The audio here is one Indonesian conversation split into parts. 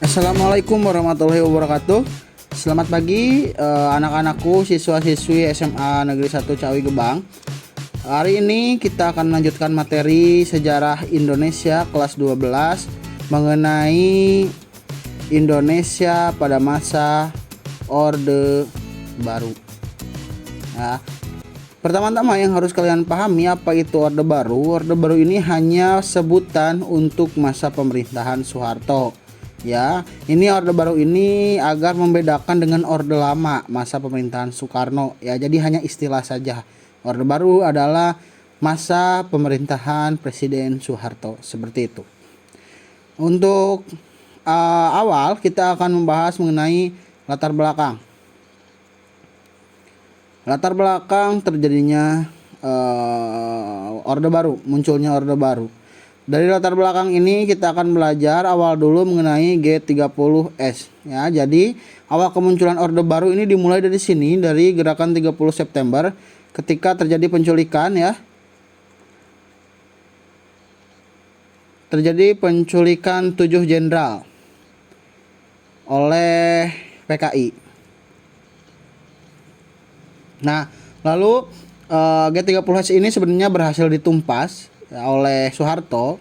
Assalamualaikum warahmatullahi wabarakatuh. Selamat pagi anak-anakku siswa-siswi SMA Negeri 1 Cawi Gebang. Hari ini kita akan melanjutkan materi sejarah Indonesia kelas 12 mengenai Indonesia pada masa Orde Baru. Nah, pertama-tama yang harus kalian pahami apa itu Orde Baru. Orde Baru ini hanya sebutan untuk masa pemerintahan Soeharto. Ya, ini Orde Baru ini agar membedakan dengan Orde Lama masa pemerintahan Soekarno. Ya, jadi hanya istilah saja. Orde Baru adalah masa pemerintahan Presiden Soeharto, seperti itu. Untuk awal kita akan membahas mengenai latar belakang. Latar belakang terjadinya Orde Baru, munculnya Orde Baru. Dari latar belakang ini kita akan belajar awal dulu mengenai G30S ya. Jadi awal kemunculan Orde Baru ini dimulai dari sini, dari gerakan 30 September ketika terjadi penculikan ya. Terjadi penculikan 7 jenderal oleh PKI. Nah, lalu G30S ini sebenarnya berhasil ditumpas oleh Soeharto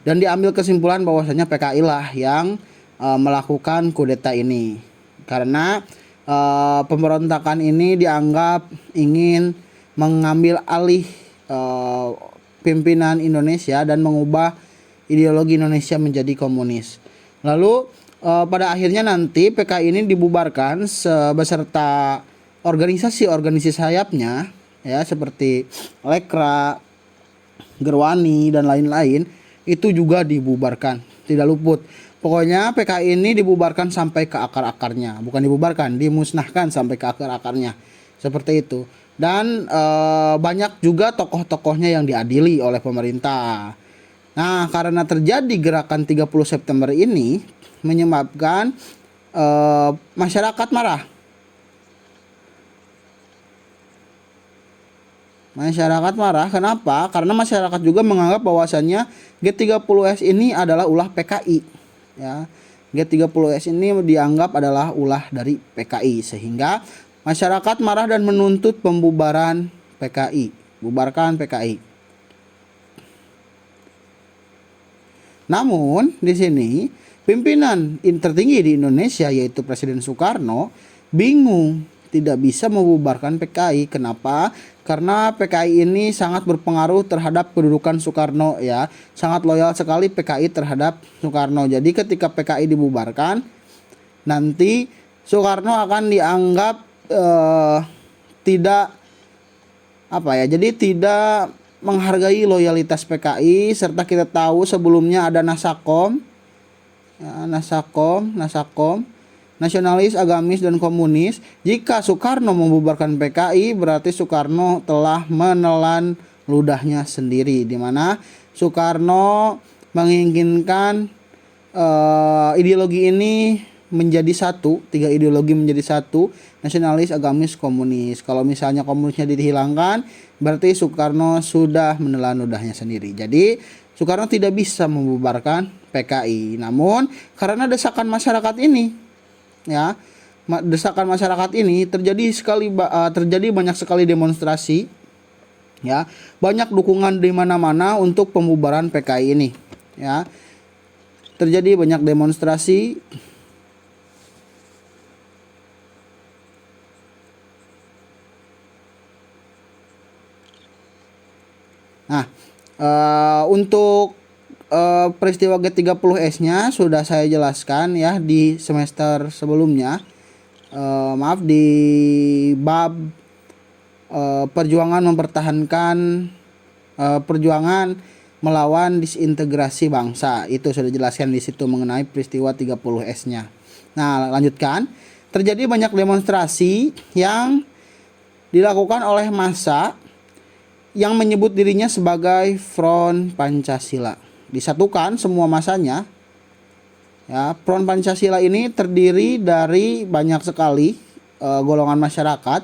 dan diambil kesimpulan bahwasanya PKI lah yang melakukan kudeta ini karena pemberontakan ini dianggap ingin mengambil alih pimpinan Indonesia dan mengubah ideologi Indonesia menjadi komunis. Lalu pada akhirnya nanti PKI ini dibubarkan beserta organisasi-organisasi sayapnya ya, seperti Lekra, Gerwani dan lain-lain, itu juga dibubarkan, tidak luput. Pokoknya PKI ini dibubarkan sampai ke akar-akarnya, bukan dibubarkan, dimusnahkan sampai ke akar-akarnya, seperti itu. Dan banyak juga tokoh-tokohnya yang diadili oleh pemerintah. Nah, karena terjadi gerakan 30 September ini menyebabkan masyarakat marah. Masyarakat marah, kenapa? Karena masyarakat juga menganggap bahwasannya G30S ini adalah ulah PKI. Ya, G30S ini dianggap adalah ulah dari PKI, sehingga masyarakat marah dan menuntut pembubaran PKI, bubarkan PKI. Namun di sini pimpinan tertinggi di Indonesia yaitu Presiden Soekarno bingung, tidak bisa membubarkan PKI. Kenapa? Karena PKI ini sangat berpengaruh terhadap kedudukan Soekarno ya. Sangat loyal sekali PKI terhadap Soekarno. Jadi ketika PKI dibubarkan, nanti Soekarno akan dianggap tidak jadi tidak menghargai loyalitas PKI. Serta kita tahu sebelumnya ada Nasakom ya, Nasakom nasionalis, agamis, dan komunis. Jika Soekarno membubarkan PKI, berarti Soekarno telah menelan ludahnya sendiri, di mana Soekarno menginginkan ideologi ini menjadi satu, 3 ideologi menjadi satu, nasionalis, agamis, komunis. Kalau misalnya komunisnya dihilangkan, berarti Soekarno sudah menelan ludahnya sendiri. Jadi Soekarno tidak bisa membubarkan PKI. Namun karena desakan masyarakat ini ya, desakan masyarakat ini terjadi banyak sekali demonstrasi ya, banyak dukungan di mana-mana untuk pembubaran PKI ini ya. Terjadi banyak demonstrasi nah untuk peristiwa G30S-nya sudah saya jelaskan ya di semester sebelumnya. Di bab perjuangan mempertahankan perjuangan melawan disintegrasi bangsa. Itu sudah dijelaskan di situ mengenai peristiwa 30S-nya. Nah, lanjutkan. Terjadi banyak demonstrasi yang dilakukan oleh massa yang menyebut dirinya sebagai Front Pancasila. Disatukan semua masanya ya. Front Pancasila ini terdiri dari banyak sekali golongan masyarakat.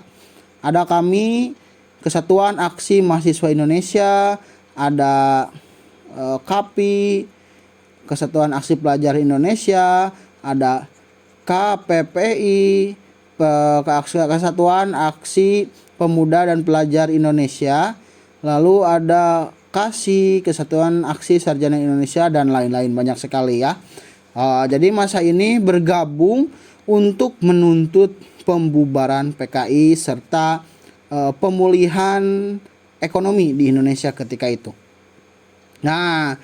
Ada kami, Kesatuan Aksi Mahasiswa Indonesia, ada KAPI, Kesatuan Aksi Pelajar Indonesia, ada KPPI, Kesatuan Aksi Pemuda dan Pelajar Indonesia, lalu ada KASI, Kesatuan Aksi Sarjana Indonesia, dan lain-lain, banyak sekali ya. Jadi masa ini bergabung untuk menuntut pembubaran PKI serta pemulihan ekonomi di Indonesia ketika itu. Nah,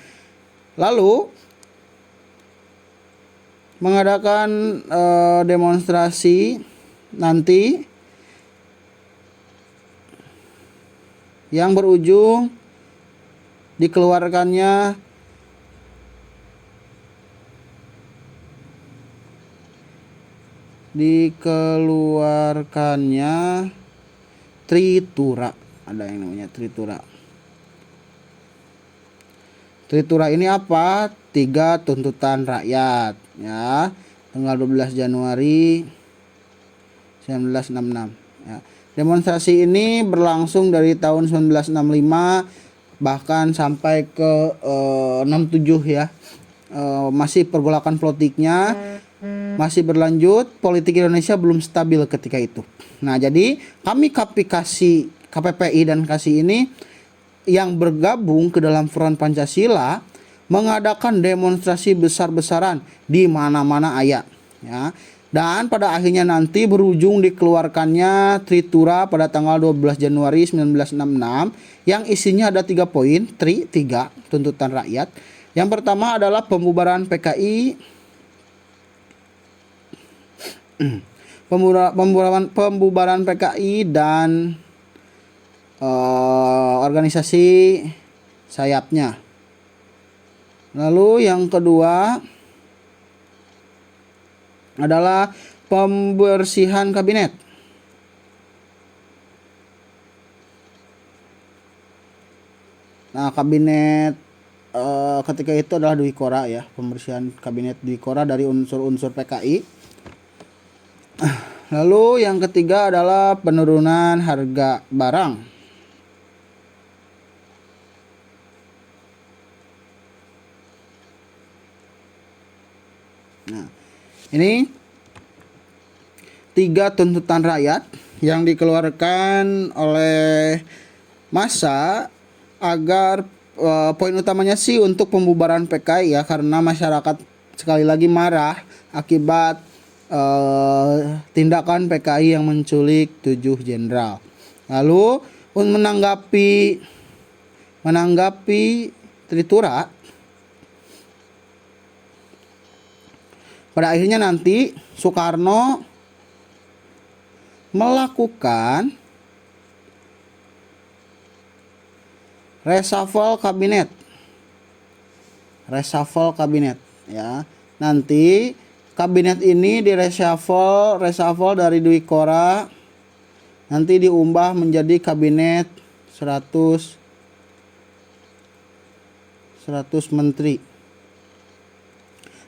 lalu mengadakan demonstrasi nanti yang berujung dikeluarkannya Tritura. Ada yang namanya Tritura. Tritura ini apa? 3 tuntutan rakyat ya. Tanggal 12 Januari 1966 ya. Demonstrasi ini berlangsung dari tahun 1965 bahkan sampai ke 67 ya. Masih pergolakan politiknya masih berlanjut, politik Indonesia belum stabil ketika itu. Nah, jadi kami KPPI dan KASI ini yang bergabung ke dalam Front Pancasila mengadakan demonstrasi besar-besaran di mana-mana ya. Dan pada akhirnya nanti berujung dikeluarkannya Tritura pada tanggal 12 Januari 1966 yang isinya ada 3 poin, 3 tuntutan rakyat. Yang pertama adalah pembubaran PKI, pembubaran PKI dan organisasi sayapnya. Lalu yang kedua adalah pembersihan kabinet. Nah, kabinet ketika itu adalah Dwi Kora ya, pembersihan kabinet Dwi Kora dari unsur-unsur PKI. Lalu yang ketiga adalah penurunan harga barang. Nah, ini 3 tuntutan rakyat yang dikeluarkan oleh massa agar poin utamanya sih untuk pembubaran PKI ya, karena masyarakat sekali lagi marah akibat tindakan PKI yang menculik 7 jenderal. Lalu menanggapi Tritura, pada akhirnya nanti Soekarno melakukan reshuffle kabinet ya. Nanti kabinet ini reshuffle dari Dwi Kora, nanti diubah menjadi kabinet 100 menteri.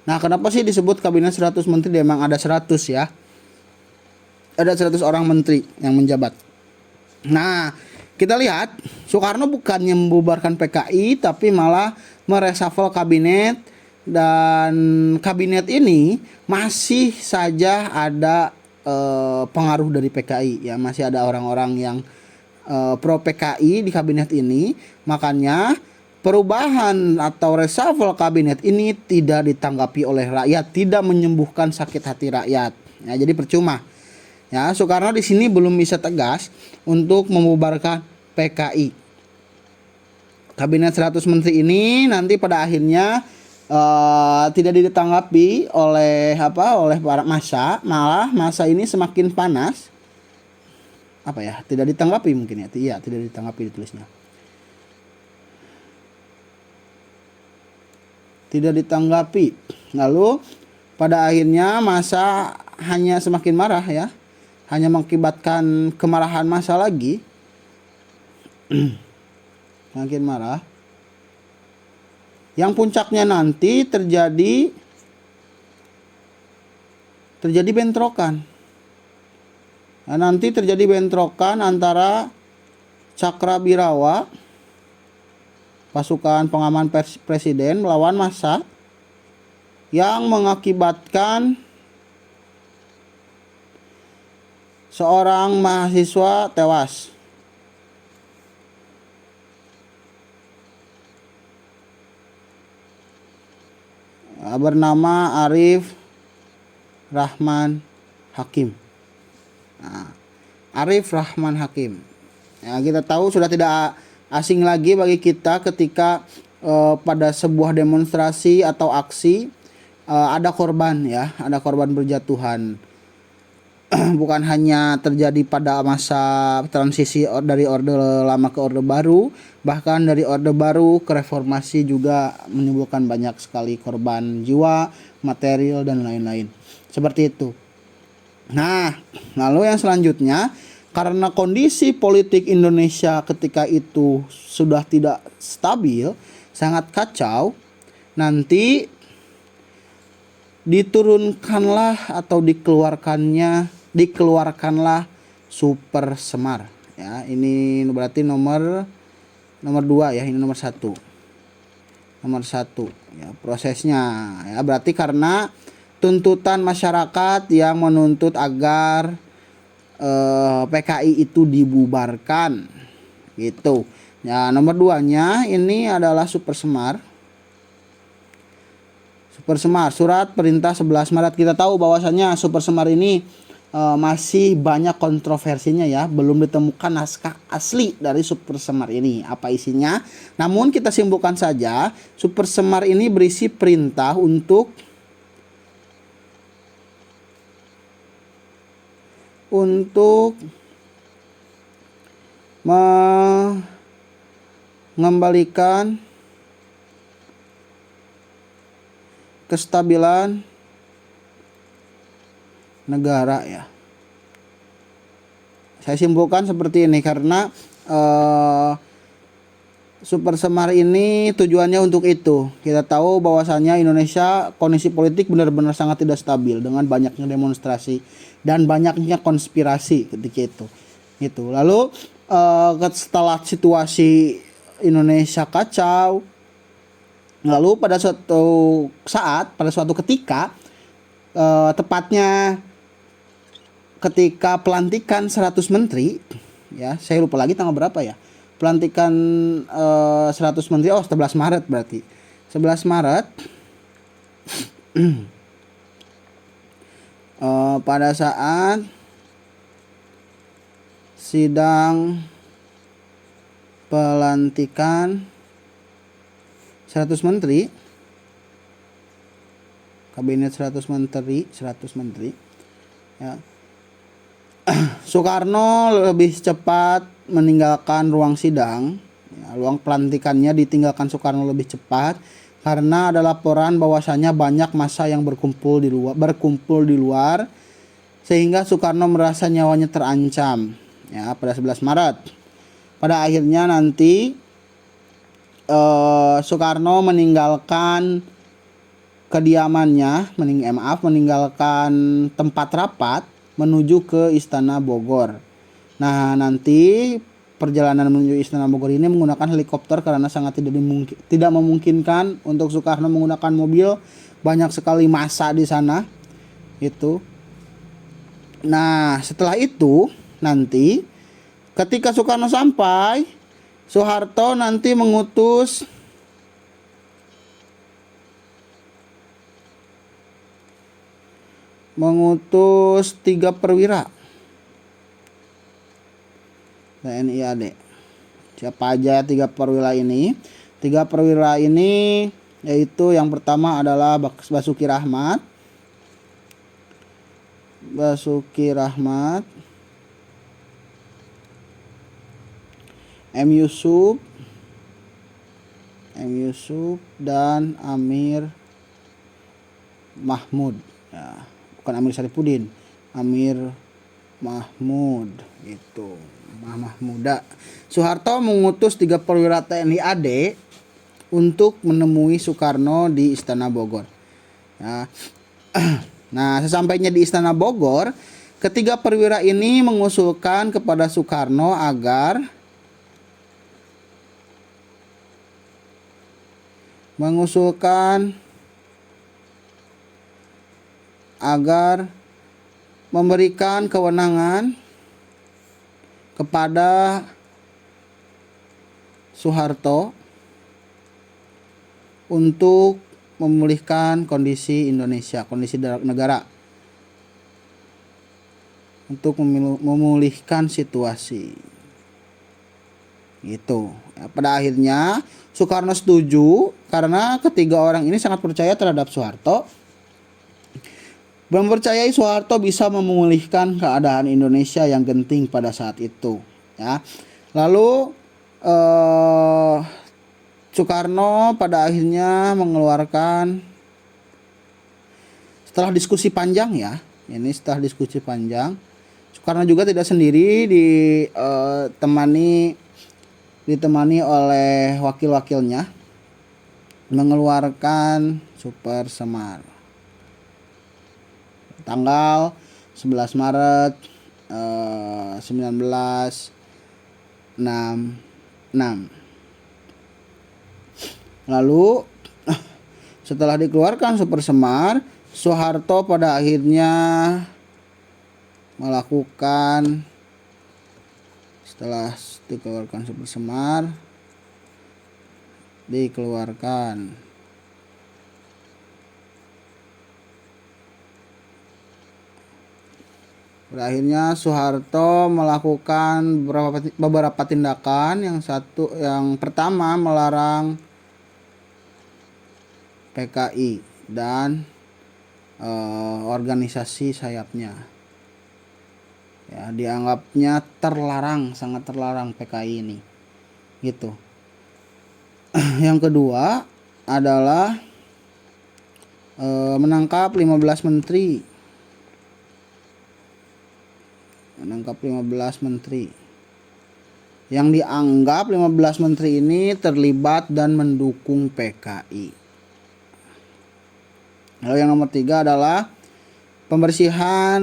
Nah, kenapa sih disebut kabinet 100 menteri? Memang ada 100 ya. Ada 100 orang menteri yang menjabat. Nah, kita lihat Soekarno bukannya membubarkan PKI tapi malah mereshuffle kabinet, dan kabinet ini masih saja ada pengaruh dari PKI ya, masih ada orang-orang yang pro PKI di kabinet ini. Makanya perubahan atau reshuffle kabinet ini tidak ditanggapi oleh rakyat, tidak menyembuhkan sakit hati rakyat. Ya, jadi percuma. Ya, Soekarno di sini belum bisa tegas untuk membubarkan PKI. Kabinet 100 menteri ini nanti pada akhirnya tidak ditanggapi oleh para massa, malah massa ini semakin panas. Tidak ditanggapi mungkin ya. Iya, tidak ditanggapi ditulisnya. Tidak ditanggapi. Lalu pada akhirnya massa hanya semakin marah ya. Hanya mengakibatkan kemarahan massa lagi. Makin marah. Yang puncaknya nanti terjadi bentrokan. Nah, nanti terjadi bentrokan antara Cakrabirawa, pasukan pengaman presiden, melawan massa. yang mengakibatkan seorang mahasiswa tewas. Bernama Arif Rahman Hakim. Nah, Arif Rahman Hakim. Ya, kita tahu sudah tidak asing lagi bagi kita ketika pada sebuah demonstrasi atau aksi ada korban ya, ada korban berjatuhan. Bukan hanya terjadi pada masa transisi dari Orde Lama ke Orde Baru, bahkan dari Orde Baru ke Reformasi juga menimbulkan banyak sekali korban jiwa, material, dan lain-lain. Seperti itu. Nah, lalu yang selanjutnya, karena kondisi politik Indonesia ketika itu sudah tidak stabil, sangat kacau, nanti diturunkanlah atau dikeluarkanlah Super Semar ya. Ini berarti nomor 2 ya, ini nomor 1 ya prosesnya ya. Berarti karena tuntutan masyarakat yang menuntut agar PKI itu dibubarkan gitu ya. Nomor 2-nya ini adalah Super Semar. Surat Perintah 11 Maret. Kita tahu bahwasannya Super Semar ini masih banyak kontroversinya ya. Belum ditemukan naskah asli dari Super Semar ini. Apa isinya? Namun kita simpulkan saja, Super Semar ini berisi perintah untuk mengembalikan kestabilan negara ya. Saya simpulkan seperti ini karena Super Semar ini tujuannya untuk itu. Kita tahu bahwasannya Indonesia kondisi politik benar-benar sangat tidak stabil dengan banyaknya demonstrasi dan banyaknya konspirasi ketika itu. Gitu. Lalu setelah situasi Indonesia kacau, lalu pada suatu ketika tepatnya ketika pelantikan 100 menteri ya, saya lupa lagi tanggal berapa ya. Pelantikan 100 menteri 11 Maret berarti. 11 Maret pada saat sidang pelantikan 100 menteri, kabinet 100 menteri ya. Soekarno lebih cepat meninggalkan ruang sidang ya, ruang pelantikannya ditinggalkan Soekarno lebih cepat karena ada laporan bahwasanya banyak massa yang berkumpul di luar sehingga Soekarno merasa nyawanya terancam ya. Pada 11 Maret pada akhirnya nanti Soekarno meninggalkan kediamannya, meninggalkan tempat rapat menuju ke Istana Bogor. Nah, nanti perjalanan menuju Istana Bogor ini menggunakan helikopter karena sangat tidak memungkinkan untuk Soekarno menggunakan mobil. Banyak sekali massa di sana. Itu. Nah, setelah itu nanti ketika Soekarno sampai, Soeharto nanti mengutus mengutus 3 perwira TNI AD. Siapa aja 3 perwira ini? 3 perwira ini yaitu yang pertama adalah Basuki Rahmat, M. Yusuf dan Amir Mahmud ya, bukan Amir Saripudin, Amir Mahmud itu, Mahmuda. Soeharto mengutus 3 perwira TNI AD untuk menemui Soekarno di Istana Bogor ya. Nah, sesampainya di Istana Bogor, ketiga perwira ini mengusulkan kepada Soekarno agar agar memberikan kewenangan kepada Soeharto untuk memulihkan kondisi Indonesia, kondisi negara, untuk memulihkan situasi. Gitu. Ya, pada akhirnya Soekarno setuju karena ketiga orang ini sangat percaya terhadap Soeharto. Mempercayai Soeharto bisa memulihkan keadaan Indonesia yang genting pada saat itu. Ya. Lalu Soekarno pada akhirnya mengeluarkan, setelah diskusi panjang ya, ini setelah diskusi panjang, Soekarno juga tidak sendiri, ditemani oleh wakil-wakilnya, mengeluarkan Super Semar tanggal 11 Maret 1966. Lalu setelah dikeluarkan Super Semar, Soeharto pada akhirnya melakukan, setelah dikeluarkan Super Semar, dikeluarkan pada akhirnya Soeharto melakukan beberapa tindakan. Yang pertama melarang PKI dan organisasi sayapnya. Ya, dianggapnya terlarang, sangat terlarang PKI ini. Gitu. Yang kedua adalah menangkap 15 menteri. Yang dianggap 15 menteri ini terlibat dan mendukung PKI. Lalu yang nomor 3 adalah pembersihan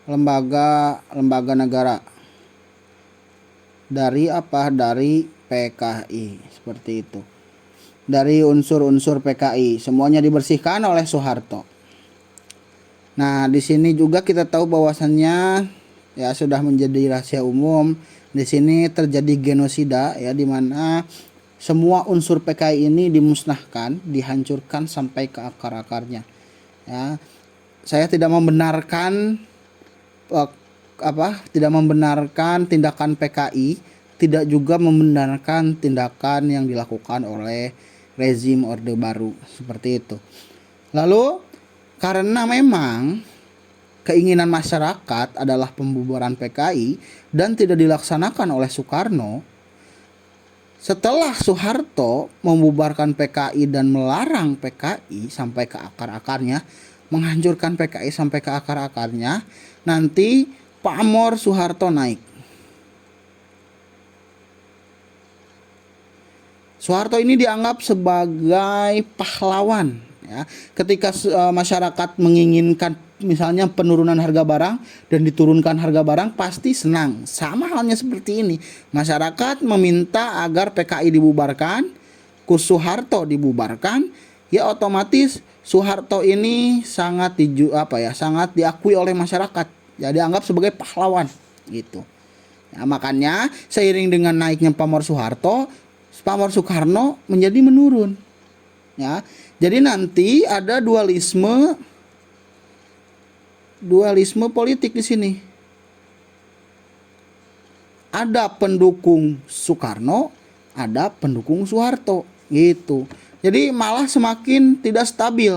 lembaga negara dari PKI, seperti itu. Dari unsur-unsur PKI semuanya dibersihkan oleh Soeharto. Nah, di sini juga kita tahu bahwasannya ya sudah menjadi rahasia umum, di sini terjadi genosida ya, di mana semua unsur PKI ini dimusnahkan, dihancurkan sampai ke akar-akarnya. Ya, saya tidak membenarkan tindakan PKI, tidak juga membenarkan tindakan yang dilakukan oleh rezim Orde Baru seperti itu. Lalu karena memang keinginan masyarakat adalah pembubaran PKI dan tidak dilaksanakan oleh Soekarno, setelah Soeharto membubarkan PKI dan melarang PKI sampai ke akar-akarnya, menghancurkan PKI sampai ke akar-akarnya, nanti pamor Soeharto naik. Soeharto ini dianggap sebagai pahlawan ya. Ketika masyarakat menginginkan misalnya penurunan harga barang dan diturunkan harga barang, pasti senang. Sama halnya seperti ini, masyarakat meminta agar PKI dibubarkan, Soeharto dibubarkan, ya otomatis Soeharto ini sangat diakui oleh masyarakat, ya dianggap sebagai pahlawan gitu. Ya, makanya seiring dengan naiknya pamor Soeharto, pamor Soekarno menjadi menurun. Ya, jadi nanti ada dualisme politik di sini. Ada pendukung Soekarno, ada pendukung Soeharto, gitu. Jadi malah semakin tidak stabil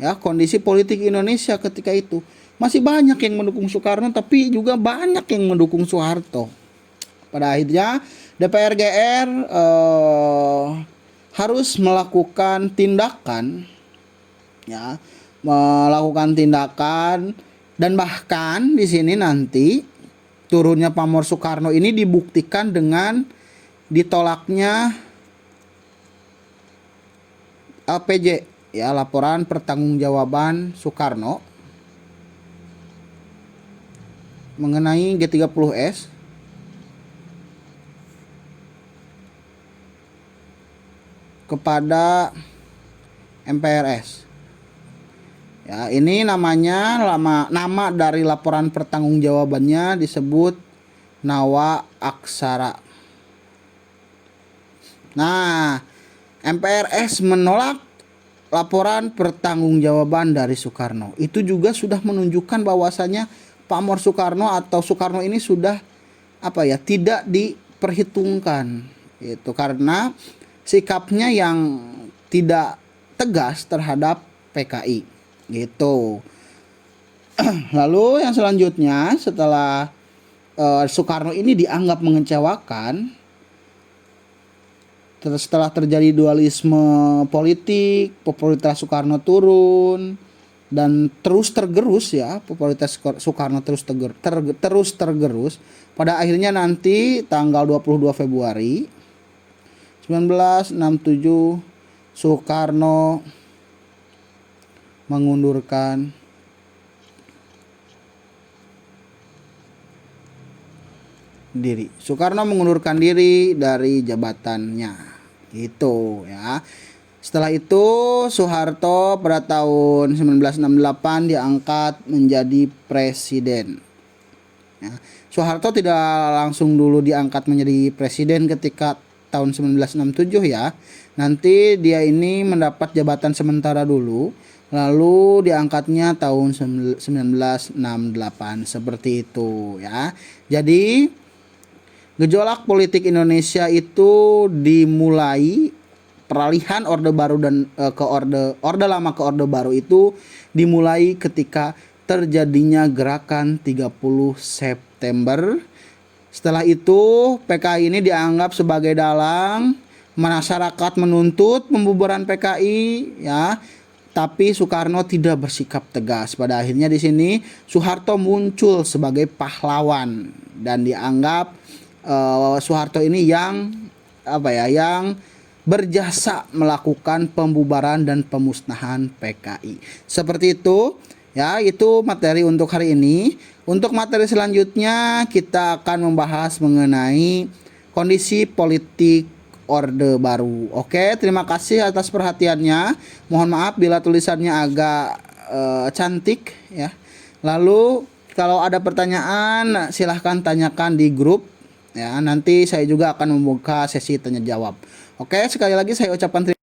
ya kondisi politik Indonesia ketika itu. Masih banyak yang mendukung Soekarno, tapi juga banyak yang mendukung Soeharto. Pada akhirnya DPR GR harus melakukan tindakan ya, dan bahkan di sini nanti turunnya pamor Soekarno ini dibuktikan dengan ditolaknya LPJ ya, laporan pertanggungjawaban Soekarno mengenai G30S kepada MPRS. Ya, ini namanya nama dari laporan pertanggungjawabannya disebut Nawa Aksara. Nah, MPRS menolak laporan pertanggungjawaban dari Soekarno. Itu juga sudah menunjukkan bahwasanya pamor Soekarno atau Soekarno ini sudah tidak diperhitungkan. Itu karena sikapnya yang tidak tegas terhadap PKI gitu. Lalu yang selanjutnya setelah Soekarno ini dianggap mengecewakan, setelah terjadi dualisme politik, popularitas Soekarno turun dan terus tergerus ya, popularitas Soekarno terus tergerus. Pada akhirnya nanti tanggal 22 Februari 1967 Soekarno mengundurkan diri. Soekarno mengundurkan diri dari jabatannya. Gitu ya. Setelah itu Soeharto pada tahun 1968 diangkat menjadi presiden. Ya. Soeharto tidak langsung dulu diangkat menjadi presiden ketika tahun 1967 ya. Nanti dia ini mendapat jabatan sementara dulu, lalu diangkatnya tahun 1968 seperti itu ya. Jadi gejolak politik Indonesia itu dimulai, peralihan Orde Baru dan ke Orde Lama ke Orde Baru itu dimulai ketika terjadinya gerakan 30 September. Setelah itu PKI ini dianggap sebagai dalang, masyarakat menuntut pembubaran PKI ya. Tapi Soekarno tidak bersikap tegas. Pada akhirnya di sini Soeharto muncul sebagai pahlawan dan dianggap Soeharto ini yang yang berjasa melakukan pembubaran dan pemusnahan PKI. Seperti itu ya, itu materi untuk hari ini. Untuk materi selanjutnya kita akan membahas mengenai kondisi politik Orde Baru. Oke, terima kasih atas perhatiannya. Mohon maaf bila tulisannya agak cantik ya. Lalu kalau ada pertanyaan silahkan tanyakan di grup ya. Nanti saya juga akan membuka sesi tanya jawab. Oke, sekali lagi saya ucapkan terima kasih.